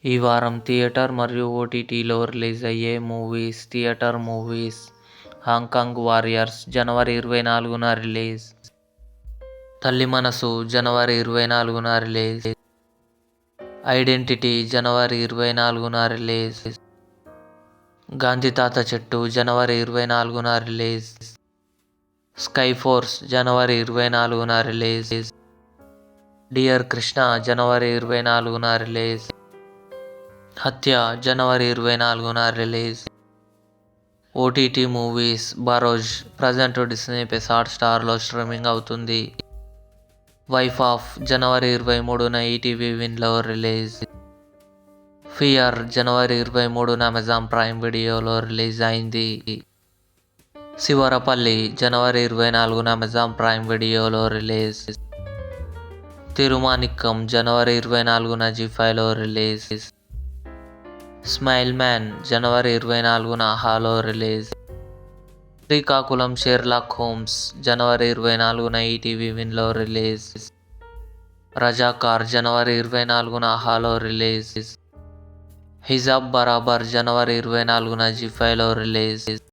ఈ వారం థియేటర్ మరియు ఓటీటీలో రిలీజ్ అయ్యే థియేటర్ మూవీస్. హాంకాంగ్ వారియర్స్ జనవరి 24న రిలీజ్. తల్లి మనసు జనవరి 24న రిలీజ్. ఐడెంటిటీ జనవరి 24న రిలీజ్. గాంధీ తాత చెట్టు జనవరి 24న రిలీజ్. స్కై ఫోర్స్ జనవరి 24న రిలీజ్. డియర్ కృష్ణ జనవరి 24న రిలీజ్. హత్య జనవరి 24న release. OTT movies. Barroz present Disney plus హాట్స్టార్లో స్ట్రీమింగ్ అవుతుంది. వైఫ్ ఆఫ్ జనవరి 23న ఈటీవీ విన్లో రిలీజ్. ఫియర్ జనవరి 23న అమెజాన్ ప్రైమ్ వీడియోలో రిలీజ్ అయింది. శివరపల్లి జనవరి 24న అమెజాన్ ప్రైమ్ వీడియోలో రిలీజ్. తిరుమానిక్కం జనవరి 24న జీ5లో రిలీజ్. స్మైల్ మ్యాన్ జనవరి 24న ఆహాలో రిలీజ్. శ్రీకాకుళం షెర్లాక్ హోమ్స్ జనవరి 24న ఈటీవీ విన్లో రిలీజ్. రజాకార్ జనవరి 24న ఆహాలో రిలీజ్. హిజాబ్ బరాబర్ జనవరి 24న జీ5లో రిలీజ్.